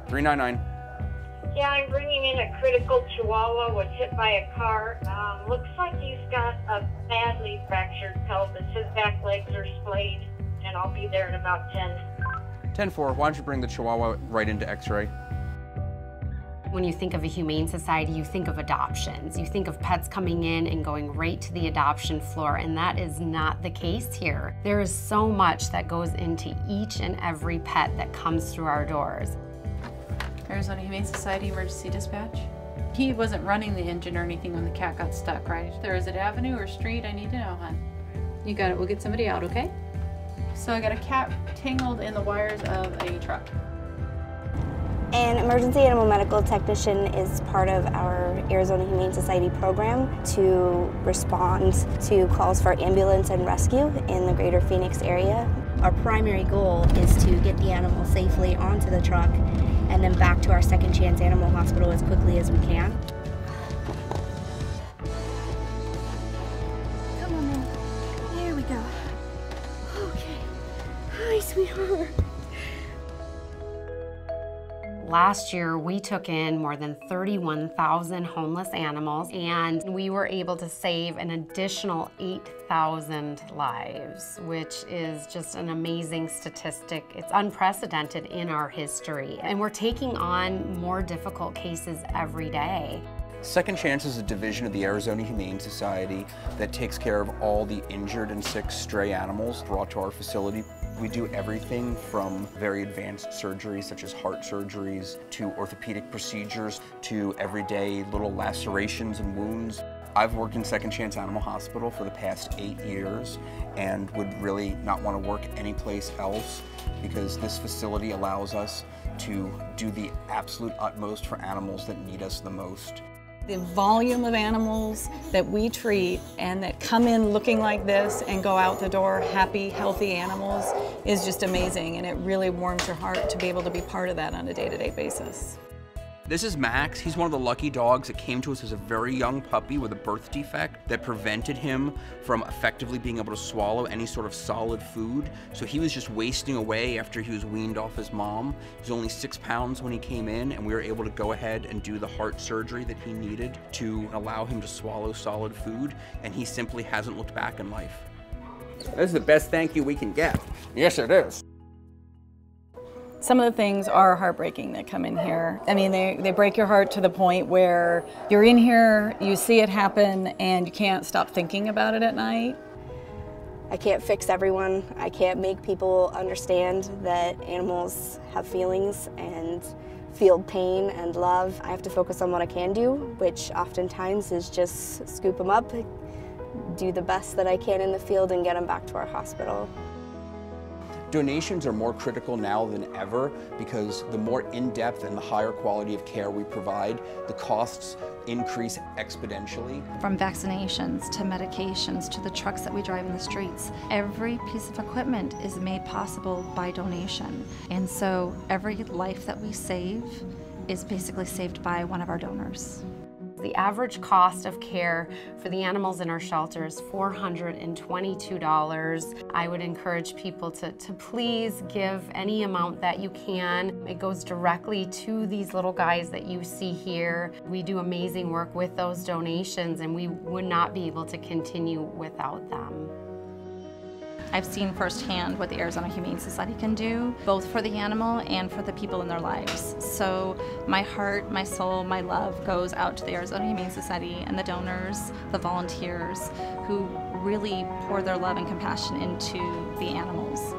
399. Yeah, I'm bringing in a critical chihuahua, was hit by a car. Looks like he's got a badly fractured pelvis. His back legs are splayed, and I'll be there in about 10. 10-4, why don't you bring the chihuahua right into x-ray? When you think of a Humane Society, you think of adoptions. You think of pets coming in and going right to the adoption floor, and that is not the case here. There is so much that goes into each and every pet that comes through our doors. Arizona Humane Society Emergency Dispatch. He wasn't running the engine or anything when the cat got stuck, right? If there is an avenue or street, I need to know, hon. You got it. We'll get somebody out, okay? So I got a cat tangled in the wires of a truck. An emergency animal medical technician is part of our Arizona Humane Society program to respond to calls for ambulance and rescue in the greater Phoenix area. Our primary goal is to get the animal safely onto the truck and then back to our Second Chance Animal Hospital as quickly as we can. Come on now. There we go. Okay. Hi, sweetheart. Last year, we took in more than 31,000 homeless animals, and we were able to save an additional 8,000 lives, which is just an amazing statistic. It's unprecedented in our history, and we're taking on more difficult cases every day. Second Chance is a division of the Arizona Humane Society that takes care of all the injured and sick stray animals brought to our facility. We do everything from very advanced surgeries such as heart surgeries to orthopedic procedures to everyday little lacerations and wounds. I've worked in Second Chance Animal Hospital for the past 8 years and would really not want to work anyplace else because this facility allows us to do the absolute utmost for animals that need us the most. The volume of animals that we treat and that come in looking like this and go out the door happy, healthy animals is just amazing, and it really warms your heart to be able to be part of that on a day-to-day basis. This is Max. He's one of the lucky dogs that came to us as a very young puppy with a birth defect that prevented him from effectively being able to swallow any sort of solid food. So he was just wasting away after he was weaned off his mom. He was only 6 pounds when he came in, and we were able to go ahead and do the heart surgery that he needed to allow him to swallow solid food, and he simply hasn't looked back in life. This is the best thank you we can get. Yes, it is. Some of the things are heartbreaking that come in here. I mean, they break your heart to the point where you're in here, you see it happen, and you can't stop thinking about it at night. I can't fix everyone. I can't make people understand that animals have feelings and feel pain and love. I have to focus on what I can do, which oftentimes is just scoop them up, do the best that I can in the field, and get them back to our hospital. Donations are more critical now than ever because the more in-depth and the higher quality of care we provide, the costs increase exponentially. From vaccinations to medications to the trucks that we drive in the streets, every piece of equipment is made possible by donation. And so every life that we save is basically saved by one of our donors. The average cost of care for the animals in our shelter is $422. I would encourage people to please give any amount that you can. It goes directly to these little guys that you see here. We do amazing work with those donations, and we would not be able to continue without them. I've seen firsthand what the Arizona Humane Society can do, both for the animal and for the people in their lives. So my heart, my soul, my love goes out to the Arizona Humane Society and the donors, the volunteers who really pour their love and compassion into the animals.